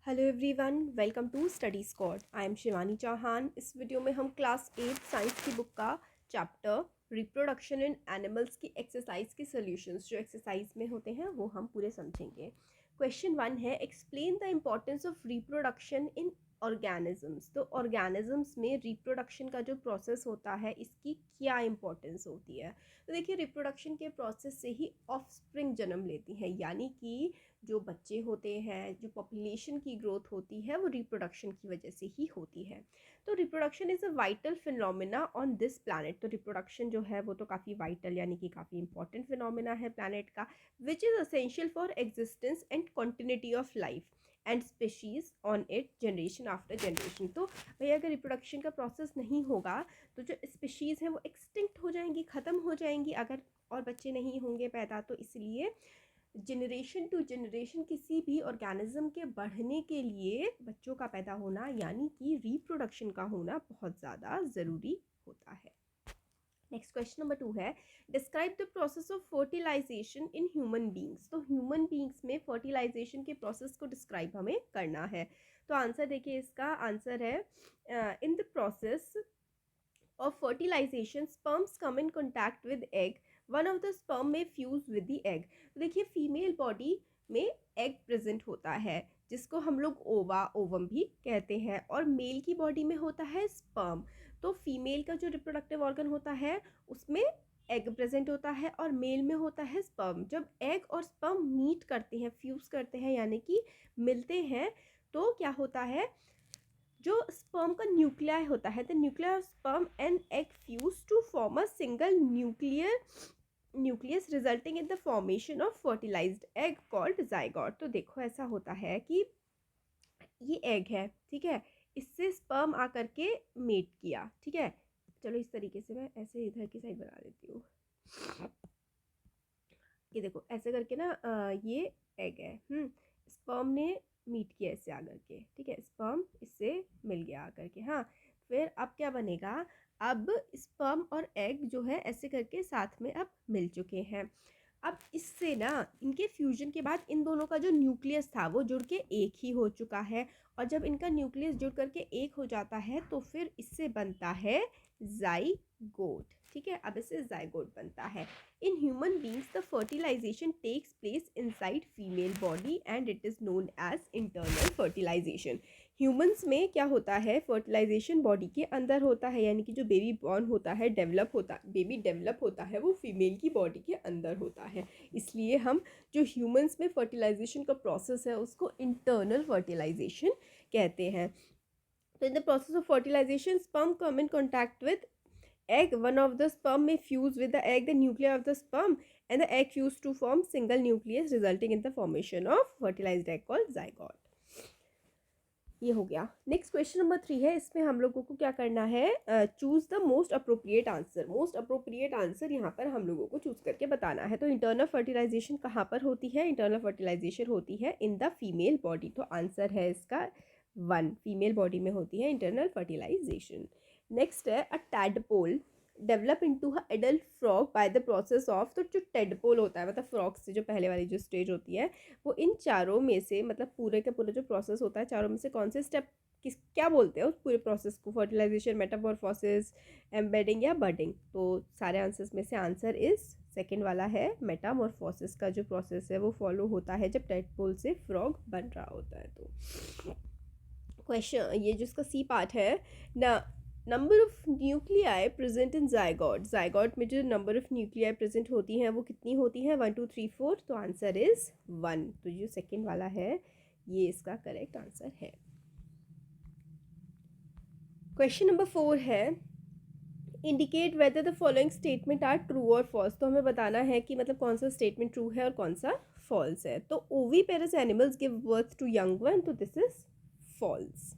Hello everyone, welcome to study squad. I am Shivani Chauhan. इस video में हम क्लास 8 साइंस की बुक का चैप्टर रिप्रोडक्शन इन एनिमल्स की एक्सरसाइज के सॉल्यूशंस जो एक्सरसाइज में होते हैं वो हम पूरे समझेंगे। क्वेश्चन 1 है, explain the importance of reproduction in organisms. तो ऑर्गेनिजम्स में रिप्रोडक्शन का जो प्रोसेस होता है इसकी क्या इंपॉर्टेंस होती है। तो देखिए, रिप्रोडक्शन के प्रोसेस से ही ऑफस्प्रिंग जन्म लेती हैं, यानी कि जो बच्चे होते हैं, जो पॉपुलेशन की ग्रोथ होती है वो रिप्रोडक्शन की वजह से ही होती है। तो reproduction is a vital phenomena on this planet. तो रिप्रोडक्शन जो है वो तो काफ़ी वाइटल यानी कि काफ़ी इंपॉर्टेंट फिनोमिना है प्लानट का, which is essential for existence and continuity of life and species on it generation after generation. तो भैया अगर रिप्रोडक्शन का प्रोसेस नहीं होगा तो जो स्पेशीज़ हैं वो एक्सटिंक्ट हो जाएंगी, ख़त्म हो जाएंगी अगर और बच्चे नहीं होंगे पैदा। तो इसलिए जनरेशन टू जनरेशन किसी भी ऑर्गेनिज्म के बढ़ने के लिए बच्चों का पैदा होना यानी कि रिप्रोडक्शन का होना बहुत ज़्यादा ज़रूरी होता है। नेक्स्ट क्वेश्चन नंबर 2 है, describe the process of fertilisation in human beings. तो ह्यूमन बींग्स में फर्टिलाइजेशन के प्रोसेस को डिस्क्राइब हमें करना है। तो आंसर देखिए, इसका आंसर है in the process of fertilization sperms come in contact with egg. One of the sperm may fuse with the egg. तो देखिए, फीमेल बॉडी में एग प्रेजेंट होता है जिसको हम लोग ओवा ओवम भी कहते हैं, और मेल की बॉडी में होता है स्पर्म। तो फीमेल का जो रिप्रोडक्टिव ऑर्गन होता है उसमें एग प्रेजेंट होता है और मेल में होता है स्पर्म। जब एग और स्पर्म मीट करते हैं, फ्यूज करते हैं यानी कि मिलते हैं, तो क्या होता है, जो स्पर्म का न्यूक्लियाई होता है, the nuclear sperm and egg fuse to form a single nucleus resulting in the formation of fertilised egg called zygote. तो देखो, ऐसा होता है कि ये एग है, ठीक है, इससे स्पर्म आकर के मेट किया, ठीक है। चलो इस तरीके से मैं ऐसे इधर की साइड बना देती हूँ। ये देखो ऐसे करके ना, ये एग है, स्पर्म ने मीट किया इससे आकर के, ठीक है, स्पर्म इससे मिल गया आकर के। हाँ, फिर अब क्या बनेगा, अब स्पर्म और एग जो है ऐसे करके साथ में अब मिल चुके हैं। अब इससे ना, इनके फ्यूजन के बाद इन दोनों का जो न्यूक्लियस था वो जुड़ के एक ही हो चुका है, और जब इनका न्यूक्लियस जुड़ करके एक हो जाता है तो फिर इससे बनता है जाइगोट, ठीक है। अब इससे जाइगोट बनता है। In human beings the fertilisation takes place inside female body and it is known as internal fertilisation. Humans में क्या होता है, फर्टिलाइजेशन बॉडी के अंदर होता है, यानी कि जो बेबी बॉर्न होता है, बेबी डेवलप होता है वो फीमेल की बॉडी के अंदर होता है। इसलिए हम जो ह्यूमंस में फर्टिलाइजेशन का प्रोसेस है उसको इंटरनल फर्टिलाइजेशन कहते हैं। तो in the process of fertilisation sperm come in contact with egg. One of the sperm may fuse with the egg, the nuclei of the sperm and the egg fuse to form single nucleus resulting in the formation of fertilized egg called zygote. ये हो गया। Next question number 3 है, इसमें हम लोगों को क्या करना है, choose the most appropriate answer. Most appropriate answer यहाँ पर हम लोगों को चूज करके बताना है। तो इंटरनल फर्टिलाइजेशन कहाँ पर होती है, इंटरनल फर्टिलाइजेशन होती है इन द फीमेल बॉडी। तो आंसर है इसका 1, फीमेल बॉडी में होती है इंटरनल फर्टिलाइजेशन। नेक्स्ट है, a tadpole develop into a adult frog by the process of. तो जो टेडपोल होता है, मतलब फ्रॉग से जो पहले वाली जो स्टेज होती है, वो इन चारों में से, मतलब पूरे का पूरा जो प्रोसेस होता है चारों में से कौन से स्टेप क्या बोलते हैं उस पूरे प्रोसेस को, फर्टिलाइजेशन, मेटामॉर्फोसिस, एम्बेडिंग या बडिंग। तो सारे आंसर्स में से आंसर इज सेकेंड वाला है, मेटामॉर्फोसिस का जो प्रोसेस है वो फॉलो होता है जब टेडपोल से फ्रॉग बन रहा होता है। तो क्वेश्चन ये जो इसका सी पार्ट है ना, number of nuclei present in zygote. Zygote में जो नंबर ऑफ न्यूक्लियाई प्रेजेंट होती हैं वो कितनी होती हैं, 1 2 3 4। तो आंसर इज 1। तो जो सेकेंड वाला है ये इसका करेक्ट आंसर है। क्वेश्चन नंबर 4 है, indicate whether the following statement are true और फॉल्स। तो हमें बताना है कि मतलब कौन सा स्टेटमेंट ट्रू है और कौन सा फॉल्स है। तो oviparous animals give birth to young one. तो this is false.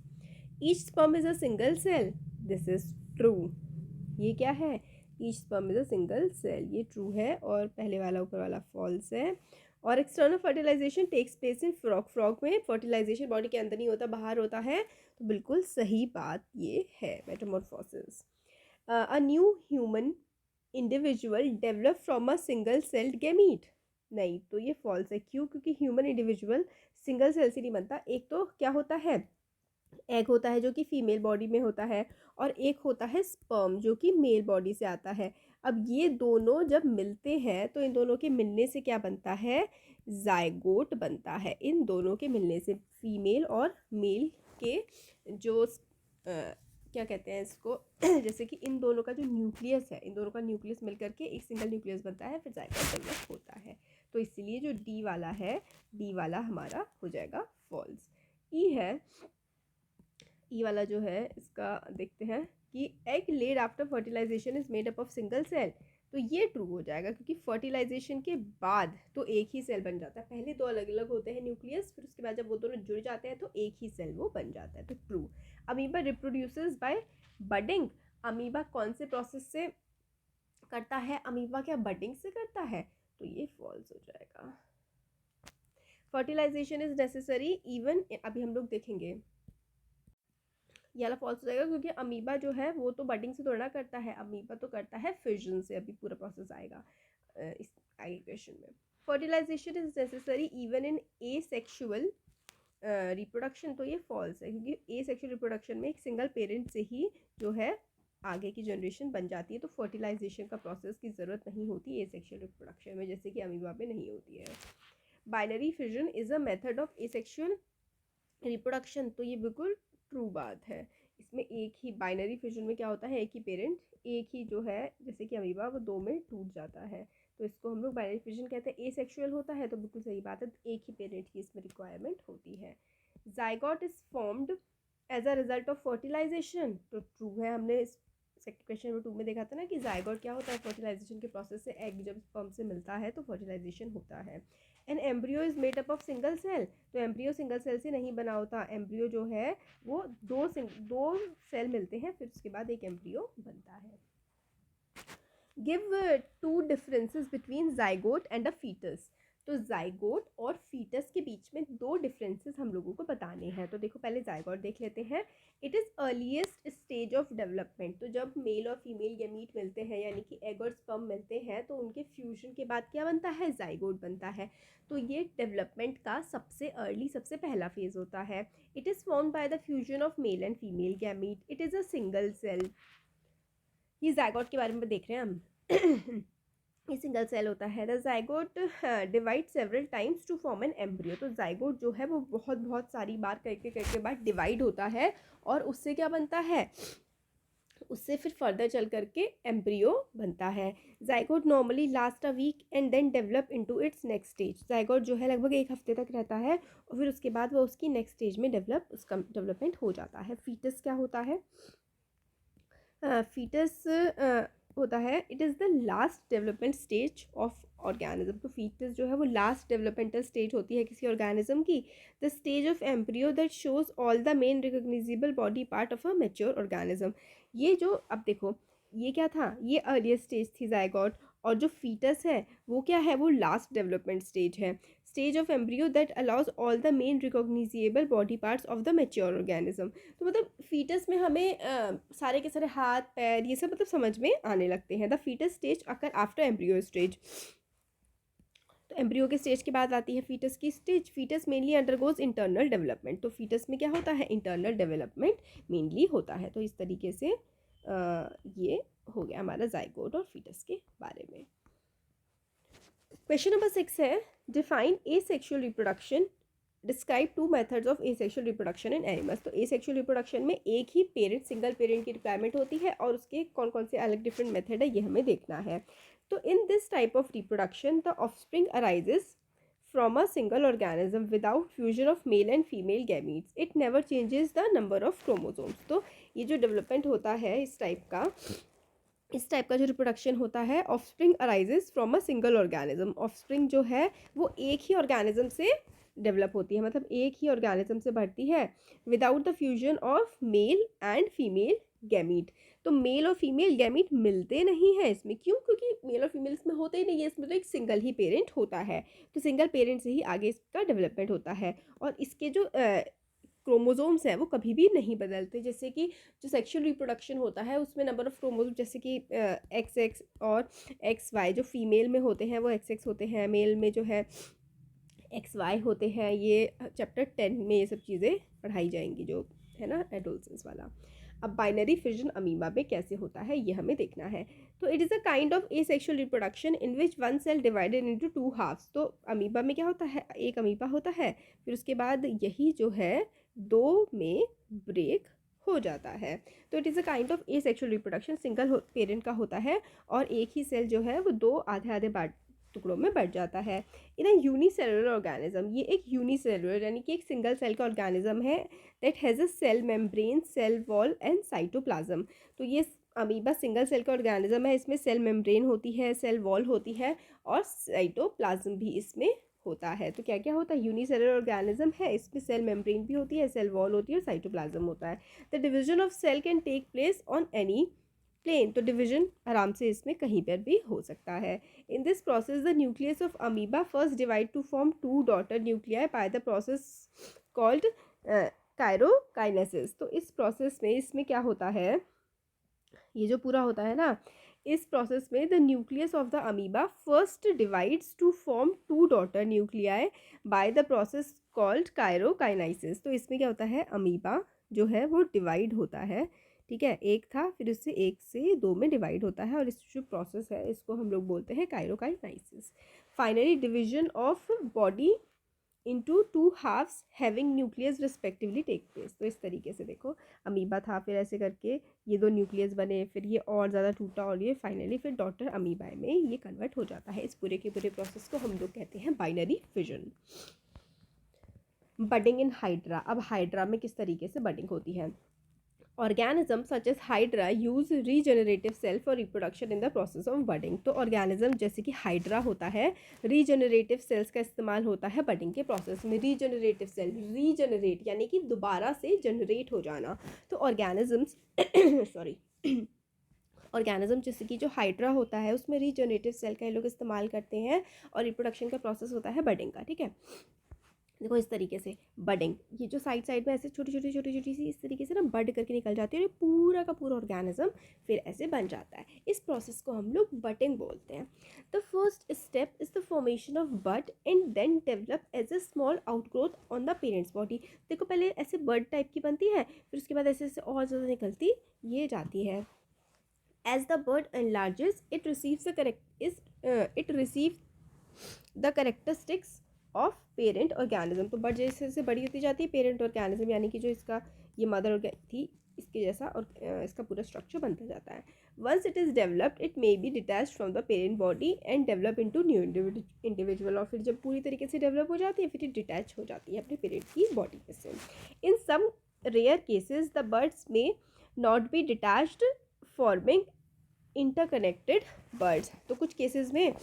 Each sperm is a single cell. This is true. ये क्या है, each sperm is a single cell, ये ट्रू है, और पहले वाला ऊपर वाला फॉल्स है। और external fertilisation takes place in frog. Frog में फर्टिलाइजेशन बॉडी के अंदर नहीं होता, बाहर होता है। तो बिल्कुल सही बात ये है, Metamorphosis. A new human individual developed from a single celled gamete. नहीं, तो ये फॉल्स है। क्यों? क्योंकि ह्यूमन इंडिविजुअल सिंगल सेल से नहीं बनता। एक तो क्या होता है, एग होता है जो कि फीमेल बॉडी में होता है, और एक होता है स्पर्म जो कि मेल बॉडी से आता है। अब ये दोनों जब मिलते हैं तो इन दोनों के मिलने से क्या बनता है, जायगोट बनता है। इन दोनों के मिलने से फीमेल और मेल के जो क्या कहते हैं इसको जैसे कि इन दोनों का जो न्यूक्लियस है, इन दोनों का न्यूक्लियस मिलकर के एक सिंगल न्यूक्लियस बनता है, फिर जायगोट डेवलप होता है। तो इसलिए जो डी वाला है, डी वाला हमारा हो जाएगा फॉल्स। ई है, ई वाला जो है इसका देखते हैं कि egg laid after fertilisation is made up of single cell. तो ये ट्रू हो जाएगा क्योंकि फर्टिलाइजेशन के बाद तो एक ही सेल बन जाता है। पहले दो अलग अलग होते हैं न्यूक्लियस, फिर उसके बाद जब वो दोनों जुड़ जाते हैं तो एक ही सेल वो बन जाता है, तो true. Amoeba reproduces by budding. Amoeba कौन से प्रोसेस से करता है? अमीबा क्या बडिंग से करता है? तो ये फॉल्स हो जाएगा। फर्टिलाइजेशन इज नेसेसरी इवन, अभी हम लोग देखेंगे, ये वाला फॉल्स हो जाएगा क्योंकि अमीबा जो है वो तो बडिंग से थोड़ा करता है, अमीबा तो करता है फिजन से। अभी पूरा प्रोसेस आएगा इस आगे क्वेश्चन में। Fertilisation is necessary even in asexual reproduction. तो ये फॉल्स है क्योंकि ए सेक्शुअल रिप्रोडक्शन में एक सिंगल पेरेंट से ही जो है आगे की जनरेशन बन जाती है, तो फर्टिलाइजेशन का प्रोसेस की ज़रूरत नहीं होती ए सेक्शुअल रिप्रोडक्शन में, जैसे कि अमीबा में नहीं होती है। Binary fission is a method of A sexual reproduction. तो ये बिल्कुल ट्रू बात है। इसमें एक ही बाइनरी फिजन में क्या होता है, एक ही पेरेंट, एक ही जो है जैसे कि अमीबा वो दो में टूट जाता है, तो इसको हम लोग बाइनरी फिजन कहते हैं। एसेक्सुअल होता है तो बिल्कुल सही बात है, तो एक ही पेरेंट की इसमें रिक्वायरमेंट होती है। Zygote is formed as a result of fertilisation. तो ट्रू है, हमने सेकंड क्वेश्चन में 2 में देखा था ना कि जाइगोट क्या होता है, फर्टिलाइजेशन के प्रोसेस से एग जब स्पर्म से मिलता है तो फर्टिलाइजेशन होता है। An embryo is made up of single cell. तो एम्ब्रियो सिंगल सेल से नहीं बना होता, एम्ब्रियो जो है वो दो सेल मिलते हैं, फिर उसके बाद एक एम्ब्रियो बनता है। Give 2 differences between zygote and a foetus. तो जाइगोट और फीटस के बीच में 2 डिफरेंसेस हम लोगों को बताने हैं। तो देखो पहले जाइगोट देख लेते हैं। It is earliest stage of development. तो जब मेल और फीमेल गैमीट मिलते हैं यानी कि एग और स्पर्म मिलते हैं तो उनके फ्यूजन के बाद क्या बनता है, जाइगोट बनता है। तो ये डेवलपमेंट का सबसे अर्ली, सबसे पहला फेज होता है। It is formed by the fusion of male and female gamete. It is a single cell. ये जाइगोट के बारे में देख रहे हैं हम। ये सिंगल सेल होता है। The zygote divide several times to form an embryo. तो जाइगोट जो है वो बहुत बहुत सारी बार करके बाद डिवाइड होता है और उससे क्या बनता है, उससे फिर फर्दर चल करके एम्ब्रियो बनता है। Zygote normally last a week and then develop into its next stage. Zygote जो है लगभग 1 हफ्ते तक रहता है और फिर उसके बाद वो उसकी नेक्स्ट स्टेज में उसका डेवलपमेंट हो जाता है। फीटस क्या होता है, फीटस होता है, it is the last development stage of organism. तो फीटस जो है वो लास्ट डेवलपमेंटल स्टेज होती है किसी ऑर्गेनिज्म की। The stage of embryo that shows all the main recognisable body part of a mature organism. ये जो अब देखो ये क्या था, ये अर्लियर स्टेज थी जाइगोट, और जो फीटस है वो क्या है, वो लास्ट डेवलपमेंट स्टेज है। Stage of embryo that allows all the main recognisable body parts of the mature organism. तो मतलब फीटस में हमें सारे के सारे हाथ पैर ये सब मतलब समझ में आने लगते हैं। The foetus stage occur after embryo stage. तो एम्ब्रियो के स्टेज के बाद आती है फीटस की stage. Foetus mainly undergoes internal development. तो फीटस में क्या होता है, इंटरनल डेवलपमेंट मेनली होता है। तो इस तरीके से ये हो गया हमारा जाइगोट और फीटस के बारे में। क्वेश्चन नंबर 6 है, define asexual reproduction, describe 2 methods of asexual reproduction in animals. तो एसेक्सुअल रिप्रोडक्शन में एक ही पेरेंट, सिंगल पेरेंट की रिक्वायरमेंट होती है और उसके कौन कौन से अलग डिफरेंट मेथड है ये हमें देखना है। तो in this type of reproduction the offspring arises from a single organism without fusion of male and female gametes. It never changes the number of chromosomes. तो ये जो डेवलपमेंट होता है इस टाइप का जो रिप्रोडक्शन होता है, offspring arises from a single organism. Offspring जो है वो एक ही ऑर्गेनिज्म से डेवलप होती है, मतलब एक ही ऑर्गेनिज्म से बढ़ती है, without the fusion of male and female gamete. तो मेल और फीमेल गैमीट मिलते नहीं हैं इसमें। क्यों? क्योंकि मेल और फीमेल इसमें होते ही नहीं है, इसमें तो एक सिंगल ही पेरेंट होता है। तो सिंगल पेरेंट से ही आगे इसका डेवलपमेंट होता है। और इसके जो क्रोमोसोम्स हैं वो कभी भी नहीं बदलते। जैसे कि जो सेक्शुअल रिप्रोडक्शन होता है उसमें नंबर ऑफ़ क्रोमोसोम जैसे कि XX और XY, जो फीमेल में होते हैं वो XX होते हैं, मेल में जो है XY होते हैं। ये चैप्टर 10 में ये सब चीज़ें पढ़ाई जाएंगी, जो है ना एडोलसेंस वाला। अब बाइनरी फिजन अमीबा में कैसे होता है ये हमें देखना है। तो it is a kind of asexual reproduction in which one cell divided into two halves. तो अमीबा में क्या होता है, एक अमीबा होता है, फिर उसके बाद यही जो है दो में ब्रेक हो जाता है। तो it is a kind of asexual reproduction, single parent का होता है और एक ही सेल जो है वो दो आधे आधे टुकड़ों में बढ़ जाता है। इन अ यूनिसेलुलर ऑर्गेनिज्म, ये एक यूनिसेलुलर यानी कि एक सिंगल सेल का ऑर्गेनिज्म है that has a cell membrane, cell wall and cytoplasm. तो ये अमीबा सिंगल सेल का ऑर्गेनिज्म है, इसमें सेल मेम्ब्रेन होती है, सेल वॉल होती है और साइटोप्लाज्म भी इसमें होता है। तो क्या क्या होता है, यूनिसेलुलर ऑर्गेनिज्म है, इसमें सेल मेम्ब्रेन भी होती है, सेल वॉल होती है और साइटोप्लाज्म होता है। The division of cell can take place on any plane, तो डिवीजन आराम से इसमें कहीं पर भी हो सकता है। In this process the nucleus of amoeba first divide to form two daughter nuclei by the process called karyokinesis. तो इस प्रोसेस में इसमें क्या होता है, ये जो पूरा होता है ना, इस प्रोसेस में the nucleus of the amoeba first divides to form two daughter nuclei by the process called karyokinesis. तो इसमें क्या होता है, अमीबा जो है वो डिवाइड होता है, ठीक है, एक था फिर उससे एक से दो में डिवाइड होता है और इस जो प्रोसेस है इसको हम लोग बोलते हैं karyokinesis. Finally division of body into two halves having nucleus respectively take place. तो इस तरीके से देखो, अमीबा था, फिर ऐसे करके ये दो न्यूक्लियस बने, फिर ये और ज़्यादा टूटा और ये फाइनली फिर डॉटर अमीबा में ये कन्वर्ट हो जाता है। इस पूरे के पूरे प्रोसेस को हम लोग कहते हैं binary fission. Budding in hydra. अब हाइड्रा में किस तरीके से बडिंग होती है। Organism such as hydra use regenerative cell for reproduction in the process of budding. तो ऑर्गेनिज्म जैसे कि हाइड्रा होता है, रीजनरेटिव सेल्स का इस्तेमाल होता है बडिंग के प्रोसेस में। रीजनरेटिव सेल, रीजनरेट यानी कि दोबारा से जनरेट हो जाना। तो ऑर्गेनिजम्स सॉरी ऑर्गेनिज्म जैसे कि जो हाइड्रा होता है उसमें रीजनरेटिव सेल का ये लोग इस्तेमाल करते हैं और रिप्रोडक्शन का प्रोसेस होता है बडिंग का, ठीक है। देखो इस तरीके से बडिंग, ये जो साइड साइड में ऐसे छोटी छोटी सी इस तरीके से ना बड करके निकल जाती है और ये पूरा का पूरा ऑर्गेनिज्म फिर ऐसे बन जाता है। इस प्रोसेस को हम लोग बडिंग बोलते हैं। The first step is the formation of bud and then develop as a small outgrowth on the parent's body. देखो पहले ऐसे बड टाइप की बनती है, फिर उसके बाद ऐसे ऐसे और ज़्यादा निकलती ये जाती है। As the bird enlarges, it receives the characteristics of parent organism। तो बर्ड जैसे जैसे बड़ी होती जाती है, पेरेंट ऑर्गेनिज्म यानी कि जो इसका ये मदर थी इसके जैसा और इसका पूरा स्ट्रक्चर बनता जाता है। Once it is developed it may be detached from the parent body and develop into new individual. और फिर जब पूरी तरीके से डेवलप हो जाती है फिर ये डिटैच हो जाती है अपने पेरेंट की बॉडी में से। In some rare cases the buds may not be detached forming interconnected buds. तो कुछ केसेस में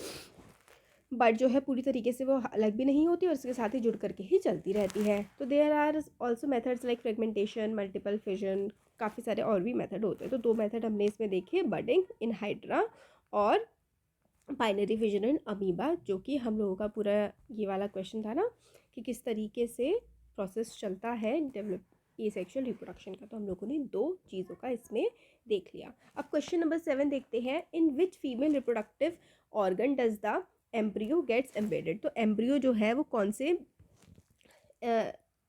बर्ड जो है पूरी तरीके से वो अलग भी नहीं होती और इसके साथ ही जुड़ करके ही चलती रहती है। तो there are also methods like fragmentation, multiple fission, काफ़ी सारे और भी मेथड होते हैं। तो दो मेथड हमने इसमें देखे, बडिंग इन हाइड्रा और बाइनरी फिजन इन अमीबा, जो कि हम लोगों का पूरा ये वाला क्वेश्चन था ना कि किस तरीके से प्रोसेस चलता है डेवलप एसेक्सुअल रिप्रोडक्शन का। तो हम लोगों ने दो चीज़ों का इसमें देख लिया। अब क्वेश्चन नंबर 7 देखते हैं। In which female reproductive organ does the embryo gets embedded. तो एम्ब्रियो जो है वो कौन से,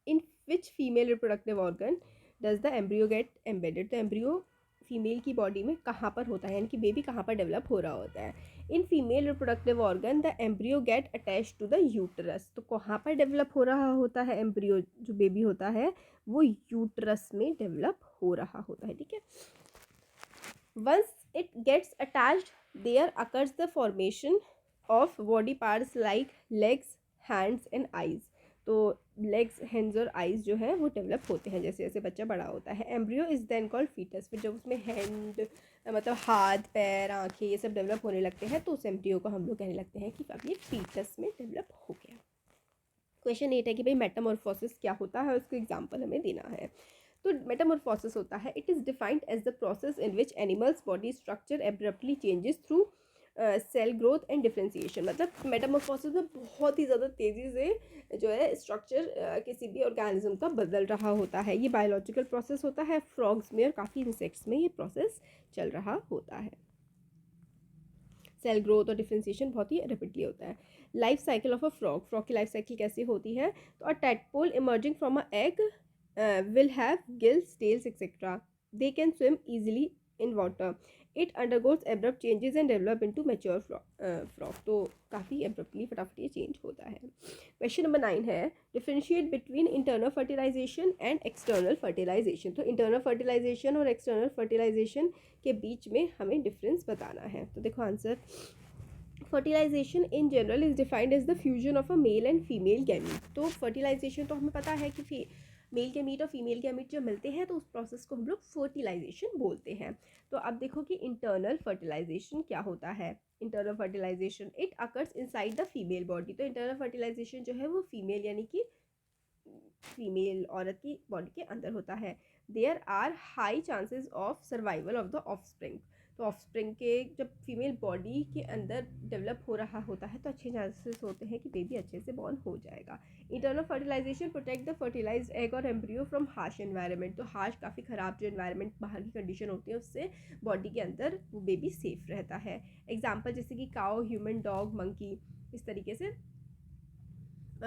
in which female reproductive organ does the embryo get embedded. तो एम्ब्रियो फीमेल की बॉडी में कहाँ पर होता है, यानी कि बेबी कहाँ पर डेवलप हो रहा होता है। In female reproductive organ the embryo get attach to the uterus. तो कहाँ पर डेवलप हो रहा होता है एम्ब्रियो, जो बेबी होता है वो यूटरस में डेवलप हो रहा होता है, ठीक है। Once it gets attached there occurs the formation of body parts like legs, hands and eyes. तो लेग्स, हैंड्स और आइज जो है वो डेवलप होते हैं जैसे जैसे बच्चा बड़ा होता है। Embryo is then called foetus. फिर जब उसमें हैंड मतलब हाथ, पैर, आँखें ये सब डेवलप होने लगते हैं तो उस एम्ब्रियो को हम लोग कहने लगते हैं कि अब ये फीटस में डेवलप हो गया। क्वेश्चन 8 है कि भाई मेटामॉर्फोसिस क्या होता है, उसको एग्जाम्पल हमें देना है। तो मेटामॉर्फोसिस होता है, it is defined as the process in which animals body structure abruptly changes through cell growth and differentiation, मतलब मेटामॉर्फोसिस में बहुत ही ज़्यादा तेज़ी से जो है स्ट्रक्चर किसी भी ऑर्गेनिज्म का बदल रहा होता है। ये बायोलॉजिकल प्रोसेस होता है फ्रॉग्स में और काफ़ी इंसेक्ट्स में ये प्रोसेस चल रहा होता है। सेल ग्रोथ और डिफ्रेंसिएशन बहुत ही रेपिडली होता है। Life cycle of a frog, frog की लाइफ साइकिल कैसी होती है? तो a tadpole emerging from a egg will have gills, tails, etc. They can swim easily in water. It undergoes abrupt changes and develop into mature frog. तो काफ़ी abruptly फटाफट ये change होता है। क्वेश्चन नंबर 9 है differentiate between internal fertilisation and external fertilisation. तो internal fertilisation और external fertilisation के बीच में हमें डिफरेंस बताना है। तो देखो answer, fertilisation in general is defined as the fusion of a male and female gamete. तो फर्टिलाइजेशन तो हमें पता है कि मेल गैमीट और फीमेल गैमीट जब मिलते हैं तो उस प्रोसेस को हम लोग फर्टिलाइजेशन बोलते हैं। तो अब देखो कि इंटरनल फर्टिलाइजेशन क्या होता है। Internal fertilisation it occurs inside the female body. तो इंटरनल फर्टिलाइजेशन जो है वो फीमेल यानी कि फीमेल औरत की बॉडी के अंदर होता है। There are high chances of survival of the offspring. तो ऑफस्प्रिंग के जब फीमेल बॉडी के अंदर डेवलप हो रहा होता है तो अच्छे चांसेस होते हैं कि बेबी अच्छे से बॉर्न हो जाएगा। Internal fertilisation protect the fertilised egg और एम्ब्रियो फ्रॉम हार्श एनवायरनमेंट। तो हार्श काफ़ी ख़राब जो एनवायरनमेंट बाहर की कंडीशन होती है उससे बॉडी के अंदर वो बेबी सेफ रहता है। एग्जाम्पल जैसे कि काओ, ह्यूमन, डॉग, मंकी, इस तरीके से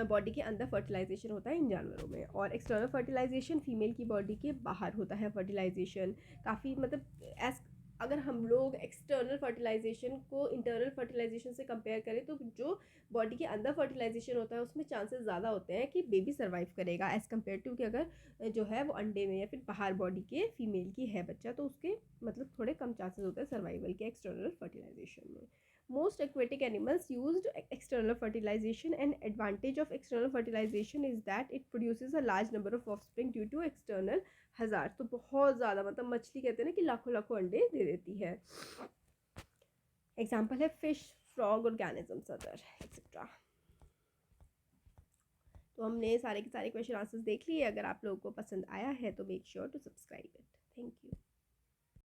बॉडी के अंदर फर्टिलाइजेशन होता है इन जानवरों में। और एक्सटर्नल फर्टिलाइजेशन फीमेल की बॉडी के बाहर होता है फर्टिलाइजेशन। काफ़ी मतलब एज अगर हम लोग एक्सटर्नल फर्टिलाइजेशन को इंटरनल फर्टिलाइजेशन से कंपेयर करें तो जो बॉडी के अंदर फर्टिलाइजेशन होता है उसमें चांसेस ज़्यादा होते हैं कि बेबी सर्वाइव करेगा एज़ कम्पेयर टू कि अगर जो है वो अंडे में या फिर बाहर बॉडी के फीमेल की है बच्चा तो उसके मतलब थोड़े कम चांसेस होते हैं सर्वाइवल के एक्सटर्नल फर्टिलाइजेशन में। Most aquatic animals used external fertilization. An advantage of external fertilization is that it produces a large number of offspring due to external hazard. तो बहुत ज़्यादा मतलब मछली कहते हैं ना कि लाखों लाखों अंडे दे देती है। एग्जाम्पल है fish, frog, organisms other etcetera. तो हमने सारे के सारे क्वेश्चन आंसर्स देख लिए। अगर आप लोगों को पसंद आया है तो make sure to subscribe it.